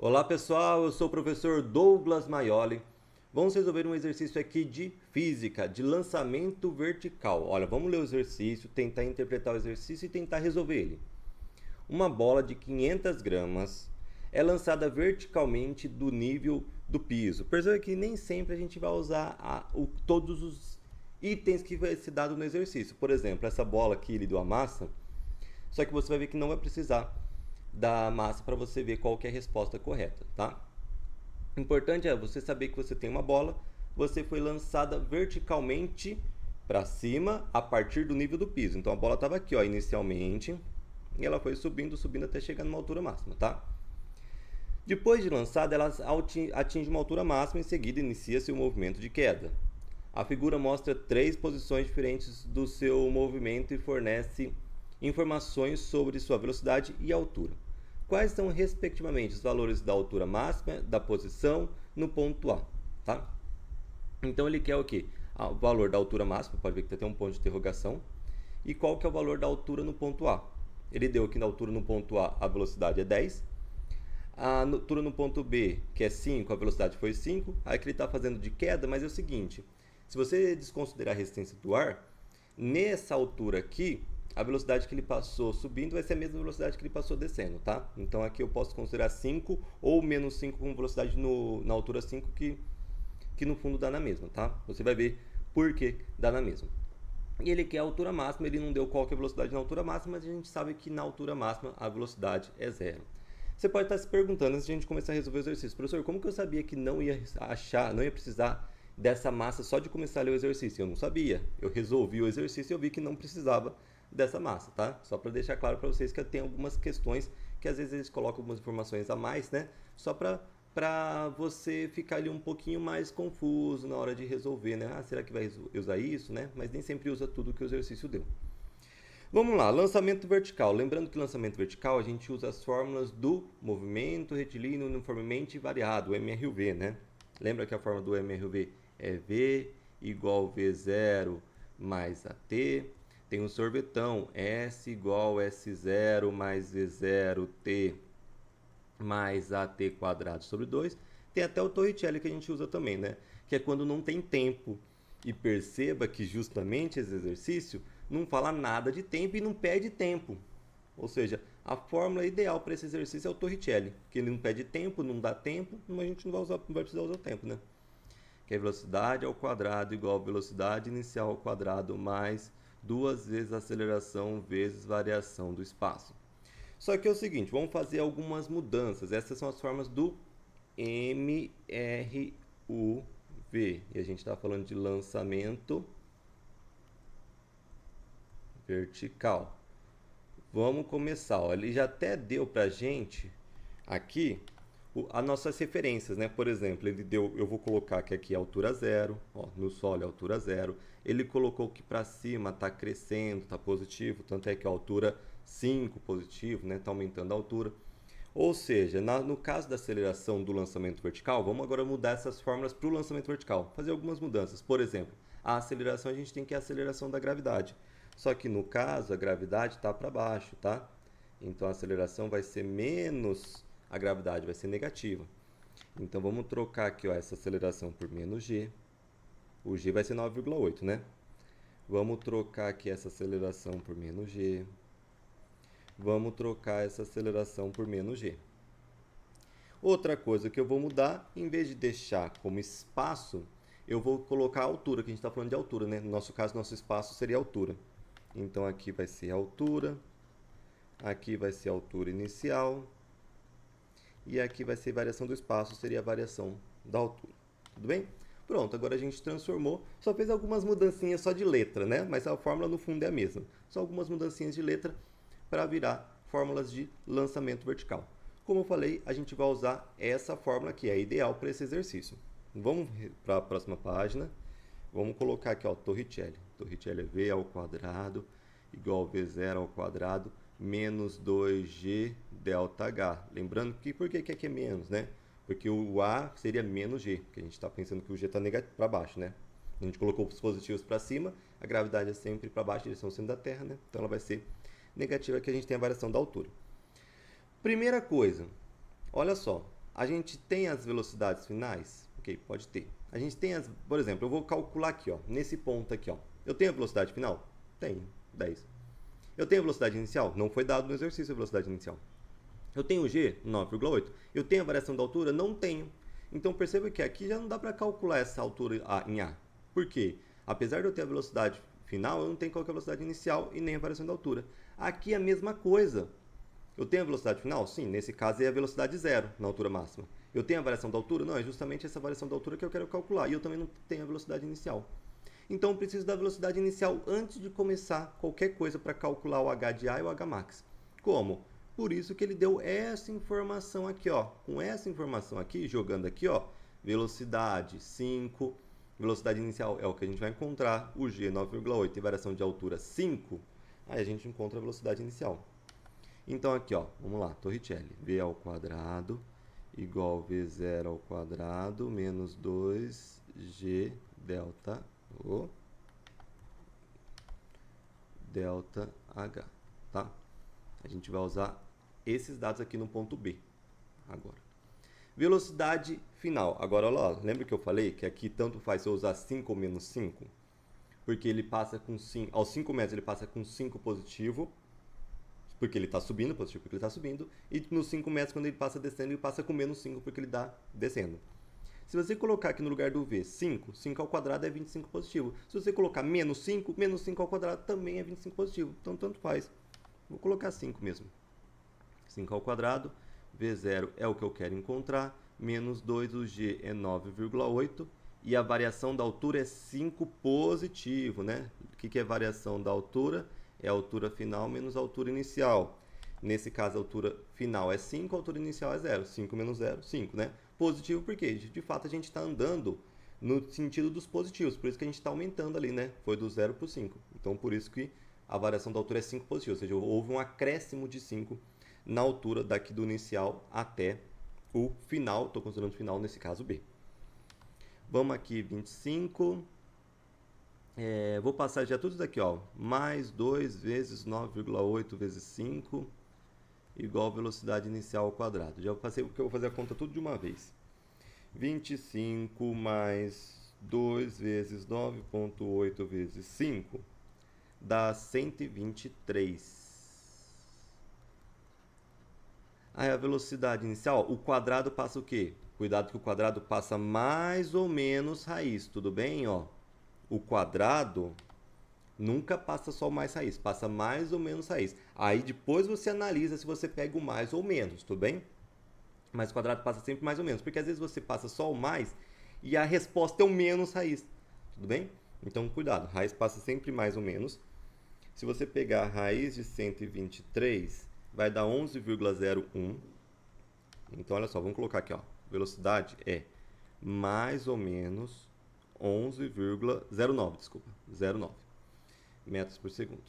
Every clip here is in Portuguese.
Olá pessoal, eu sou o professor Douglas Maioli. Vamos resolver um exercício aqui de física, de lançamento vertical. Olha, vamos ler o exercício, tentar interpretar o exercício e tentar resolver ele. Uma bola de 500 gramas é lançada verticalmente do nível do piso. Perceba que nem sempre a gente vai usar todos os itens que vai ser dado no exercício. Por exemplo, essa bola aqui ele deu a massa, só que você vai ver que não vai precisar da massa para você ver qual que é a resposta correta, tá? O importante é você saber que você tem uma bola, você foi lançada verticalmente para cima a partir do nível do piso. Então a bola estava aqui, ó, inicialmente, e ela foi subindo, subindo até chegar numa altura máxima, tá? Depois de lançada, ela atinge uma altura máxima e em seguida inicia seu movimento de queda. A figura mostra três posições diferentes do seu movimento e fornece informações sobre sua velocidade e altura. Quais são, respectivamente, os valores da altura máxima, da posição no ponto A, tá? Então ele quer o quê? O valor da altura máxima, pode ver que tem um ponto de interrogação, e qual que é o valor da altura no ponto A. Ele deu aqui na altura no ponto A velocidade é 10, a altura no ponto B, que é 5, a velocidade foi 5, aí que ele está fazendo de queda, mas é o seguinte, se você desconsiderar a resistência do ar, nessa altura aqui, a velocidade que ele passou subindo vai ser a mesma velocidade que ele passou descendo, tá? Então aqui eu posso considerar 5 ou menos 5 com velocidade na altura 5 que no fundo dá na mesma, tá? Você vai ver por que dá na mesma. E ele quer a altura máxima, ele não deu qual que é a velocidade na altura máxima, mas a gente sabe que na altura máxima a velocidade é zero. Você pode estar se perguntando antes de a gente começar a resolver o exercício, professor, como que eu sabia que não ia precisar dessa massa só de começar a ler o exercício? Eu não sabia. Eu resolvi o exercício e eu vi que não precisava dessa massa, tá? Só para deixar claro para vocês que tem algumas questões que às vezes eles colocam algumas informações a mais, né? Só para você ficar ali um pouquinho mais confuso na hora de resolver, né? Ah, será que vai usar isso, né? Mas nem sempre usa tudo que o exercício deu. Vamos lá, lançamento vertical. Lembrando que lançamento vertical a gente usa as fórmulas do movimento retilíneo uniformemente variado, o MRUV, né? Lembra que a fórmula do MRUV é V igual V0 mais AT. Tem um sorvetão, S igual S0 mais V0T mais AT quadrado sobre 2. Tem até o Torricelli que a gente usa também, né? Que é quando não tem tempo. E perceba que justamente esse exercício não fala nada de tempo e não pede tempo. Ou seja, a fórmula ideal para esse exercício é o Torricelli, que ele não pede tempo, não dá tempo, mas a gente não vai precisar usar o tempo, né? Que é velocidade ao quadrado igual a velocidade inicial ao quadrado mais duas vezes a aceleração vezes variação do espaço. Só que é o seguinte, vamos fazer algumas mudanças. Essas são as formas do MRUV. E a gente está falando de lançamento vertical. Vamos começar. Ó. Ele já até deu para gente aqui as nossas referências, né? Por exemplo, ele deu, eu vou colocar que aqui é altura zero, ó, no solo é altura zero. Ele colocou que para cima está crescendo, está positivo, tanto é que a altura 5 positivo, né? Está aumentando a altura. Ou seja, no caso da aceleração do lançamento vertical, vamos agora mudar essas fórmulas para o lançamento vertical. Fazer algumas mudanças. Por exemplo, a aceleração a gente tem que é a aceleração da gravidade. Só que no caso a gravidade está para baixo, tá? Então a aceleração vai ser menos a gravidade, vai ser negativa. Então vamos trocar aqui ó, essa aceleração por menos g. O g vai ser 9,8, né? Vamos trocar aqui essa aceleração por menos g. Vamos trocar essa aceleração por menos g. Outra coisa que eu vou mudar, em vez de deixar como espaço, eu vou colocar a altura, que a gente está falando de altura, né? No nosso caso, nosso espaço seria a altura. Então aqui vai ser a altura, aqui vai ser a altura inicial, e aqui vai ser variação do espaço, seria a variação da altura. Tudo bem? Pronto, agora a gente transformou, só fez algumas mudancinhas só de letra, né? Mas a fórmula no fundo é a mesma. Só algumas mudancinhas de letra para virar fórmulas de lançamento vertical. Como eu falei, a gente vai usar essa fórmula que é ideal para esse exercício. Vamos para a próxima página. Vamos colocar aqui, ó, Torricelli. Torricelli é V ao quadrado igual a V0 ao quadrado menos 2G delta H. Lembrando que por que aqui é menos, né? Porque o A seria menos G, porque a gente está pensando que o G está para baixo, né? A gente colocou os positivos para cima, a gravidade é sempre para baixo, direção sendo da Terra, né? Então ela vai ser negativa, que a gente tem a variação da altura. Primeira coisa, olha só, A gente tem as velocidades finais? Ok, pode ter. A gente tem as, por exemplo, eu vou calcular aqui, ó, nesse ponto aqui, ó. Eu tenho a velocidade final? Tenho, 10. Eu tenho a velocidade inicial? Não foi dado no exercício a velocidade inicial. Eu tenho o G? 9,8. Eu tenho a variação da altura? Não tenho. Então perceba que aqui já não dá para calcular essa altura em A. Por quê? Apesar de eu ter a velocidade final, eu não tenho qual que é a velocidade inicial e nem a variação da altura. Aqui é a mesma coisa. Eu tenho a velocidade final? Sim, nesse caso é a velocidade zero na altura máxima. Eu tenho a variação da altura? Não, é justamente essa variação da altura que eu quero calcular. E eu também não tenho a velocidade inicial. Então eu preciso da velocidade inicial antes de começar qualquer coisa para calcular o h de A e o h max. Como? Por isso que ele deu essa informação aqui, ó. Com essa informação aqui, jogando aqui, ó, velocidade 5, velocidade inicial é o que a gente vai encontrar, o G 9,8 e variação de altura 5, aí a gente encontra a velocidade inicial. Então aqui, ó, vamos lá, Torricelli, V ao quadrado igual V0 ao quadrado menos 2G delta O delta H, tá? A gente vai usar esses dados aqui no ponto B agora. Velocidade final. Agora, olha lá, lembra que eu falei que aqui tanto faz se eu usar 5 ou menos 5? Porque ele passa com 5, aos 5 metros ele passa com 5 positivo, porque ele está subindo, positivo porque ele está subindo, e nos 5 metros quando ele passa descendo, ele passa com menos 5 porque ele está descendo. Se você colocar aqui no lugar do V 5, 5 ao quadrado é 25 positivo. Se você colocar menos 5 ao quadrado também é 25 positivo. Então, tanto faz. Vou colocar 5 mesmo. 5 ao quadrado, V0 é o que eu quero encontrar, menos 2, o G é 9,8, e a variação da altura é 5 positivo, né? O que é variação da altura? É a altura final menos a altura inicial. Nesse caso, a altura final é 5, a altura inicial é 0. 5 menos 0, 5, né? Positivo porque, de fato, a gente está andando no sentido dos positivos, por isso que a gente está aumentando ali, né? Foi do 0 para o 5. Então, por isso que a variação da altura é 5 positivo, ou seja, houve um acréscimo de 5 na altura daqui do inicial até o final, estou considerando o final nesse caso B. Vamos aqui, 25. Vou passar já tudo isso daqui, ó. Mais 2 vezes 9,8 vezes 5 igual velocidade inicial ao quadrado. Já passei porque eu vou fazer a conta tudo de uma vez. 25 mais 2 vezes 9,8 vezes 5 dá 123. Aí a velocidade inicial, o quadrado passa o quê? Cuidado que o quadrado passa mais ou menos raiz, tudo bem? Ó, o quadrado nunca passa só mais raiz, passa mais ou menos raiz. Aí depois você analisa se você pega o mais ou menos, tudo bem? Mas o quadrado passa sempre mais ou menos, porque às vezes você passa só o mais e a resposta é o menos raiz, tudo bem? Então cuidado, raiz passa sempre mais ou menos. Se você pegar a raiz de 123, vai dar 11,01. Então olha só, vamos colocar aqui, ó. Velocidade é mais ou menos 11,09, desculpa, 0,9 metros por segundo.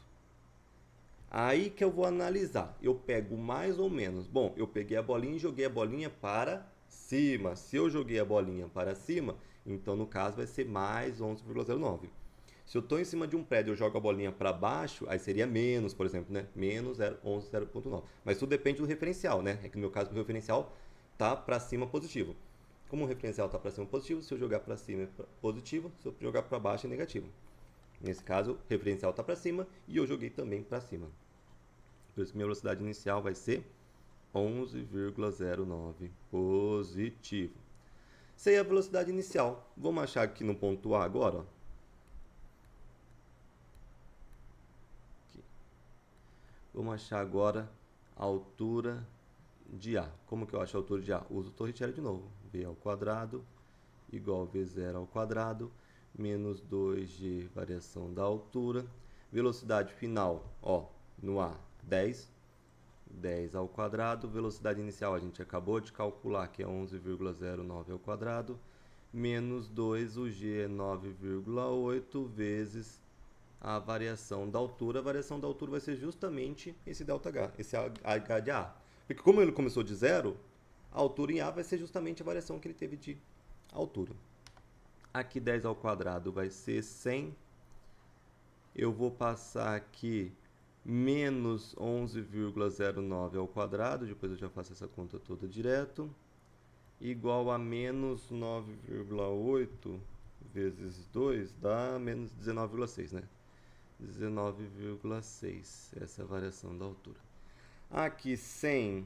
Aí que eu vou analisar. Eu pego mais ou menos. Bom, eu peguei a bolinha e joguei a bolinha para cima. Se eu joguei a bolinha para cima, então no caso vai ser mais 11,09. Se eu estou em cima de um prédio e eu jogo a bolinha para baixo, aí seria menos, por exemplo, né? Menos 0,11,0,9. Mas tudo depende do referencial, né? É que no meu caso o referencial tá para cima positivo. Como o referencial está para cima positivo, se eu jogar para cima é positivo, se eu jogar para baixo é negativo. Nesse caso, o referencial está para cima e eu joguei também para cima. Por isso que minha velocidade inicial vai ser 11,09 positivo. Sei a velocidade inicial. Vamos achar aqui no ponto A agora, ó. Aqui. Vamos achar agora a altura de A. Como que eu acho a altura de A? Uso o Torricelli de novo. V ao quadrado igual a V0 ao quadrado menos 2G variação da altura. Velocidade final, ó, no A, 10. 10 ao quadrado. Velocidade inicial a gente acabou de calcular, que é 11,09 ao quadrado. Menos 2, o G é 9,8 vezes a variação da altura. A variação da altura vai ser justamente esse ΔH, esse H de A. Porque como ele começou de zero, a altura em A vai ser justamente a variação que ele teve de altura. Aqui 10 ao quadrado vai ser 100. Eu vou passar aqui menos 11,09 ao quadrado. Depois eu já faço essa conta toda direto. igual a menos 9,8 vezes 2 dá menos 19,6, né? 19,6, essa é a variação da altura. Aqui 100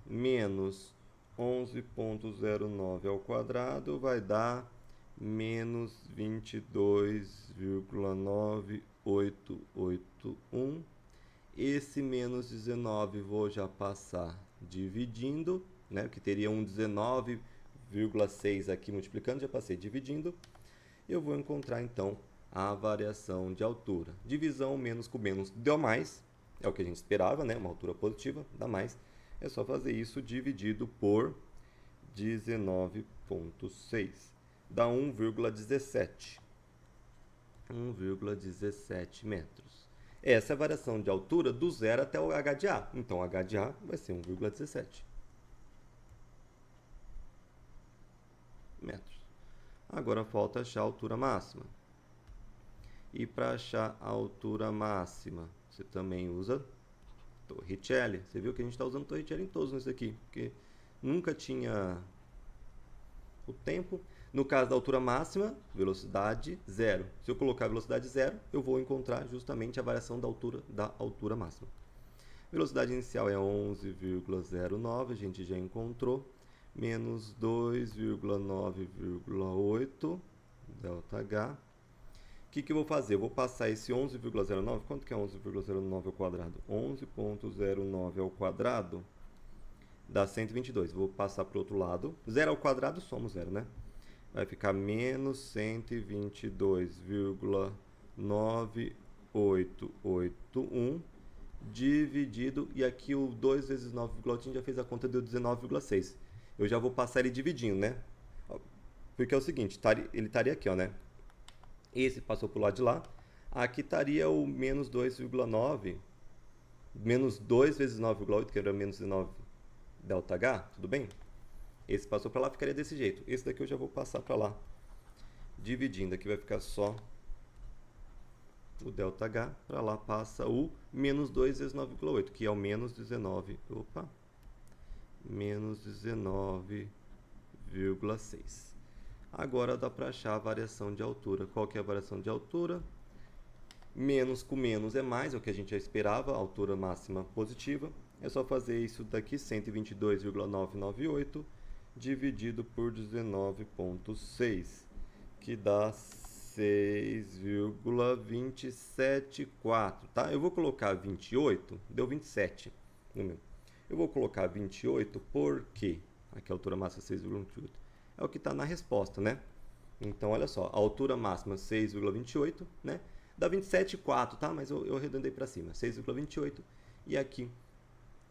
menos 11,09 ao quadrado vai dar menos 22,9881. Esse menos 19 vou já passar dividindo, né? Que teria um 19,6 aqui multiplicando, já passei dividindo. Eu vou encontrar então a variação de altura. Divisão menos com menos deu mais, é o que a gente esperava, né? Uma altura positiva, dá mais. É só fazer isso dividido por 19,6. Dá 1,17. 1,17 metros. Essa é a variação de altura do zero até o h de A. Então, o h de A vai ser 1,17 metros. Agora falta achar a altura máxima. E para achar a altura máxima, você também usa Torricelli. Você viu que a gente está usando Torricelli em todos nesse aqui, porque nunca tinha o tempo. No caso da altura máxima, velocidade zero. Se eu colocar velocidade zero, eu vou encontrar justamente a variação da altura máxima. Velocidade inicial é 11,09, a gente já encontrou. Menos 2,9,8 ΔH. O que eu vou fazer? Eu vou passar esse 11,09. Quanto que é 11,09 ao quadrado? 11,09 ao quadrado dá 122. Vou passar para o outro lado. Zero ao quadrado, somos zero, né? Vai ficar menos 122,9881 dividido. E aqui o 2 vezes 9,8 a gente já fez a conta, deu 19,6. Eu já vou passar ele dividindo, né? Porque é o seguinte, ele estaria aqui, ó, né? Esse passou para o lado de lá. Aqui estaria o menos 2,9. Menos 2 vezes 9,8, que era menos 19 ΔH, tudo bem? Esse passou para lá, ficaria desse jeito. Esse daqui eu já vou passar para lá. Dividindo, aqui vai ficar só o ΔH. Para lá passa o menos 2 vezes 9,8, que é o menos 19. Opa! Menos 19,6. Agora dá para achar a variação de altura. Qual que é a variação de altura? Menos com menos é mais, é o que a gente já esperava, a altura máxima positiva. É só fazer isso daqui, 122,998, dividido por 19,6, que dá 6,274, tá? Eu vou colocar 28, deu 27 no meu. Eu vou colocar 28 porque aqui a altura máxima é 6,28. É o que está na resposta, né? Então, olha só, a altura máxima 6,28, né? Dá 27,4, tá? Mas eu arredondei para cima, 6,28. E aqui,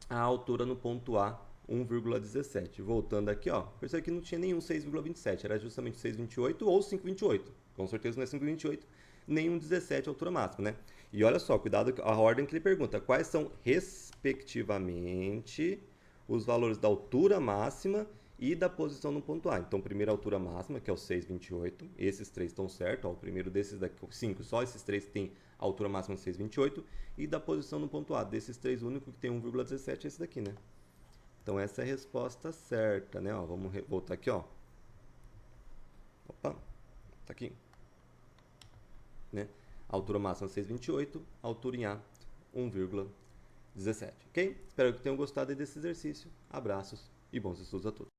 a altura no ponto A, 1,17. Voltando aqui, ó, percebe que não tinha nenhum 6,27, era justamente 6,28 ou 5,28. Com certeza não é 5,28, nem 1,17 a altura máxima, né? E olha só, cuidado com a ordem que ele pergunta. Quais são, respectivamente, os valores da altura máxima e da posição no ponto A. Então, primeiro a altura máxima, que é o 6,28. Esses três estão certos. Ó, o primeiro desses daqui, 5, só esses três tem a altura máxima de 6,28. E da posição no ponto A. Desses três, o único que tem 1,17 é esse daqui, né? Então, essa é a resposta certa, né? Ó, vamos voltar aqui, ó. Opa, tá aqui. Né? Altura máxima 6,28, altura em A 1,17. Ok? Espero que tenham gostado desse exercício. Abraços e bons estudos a todos.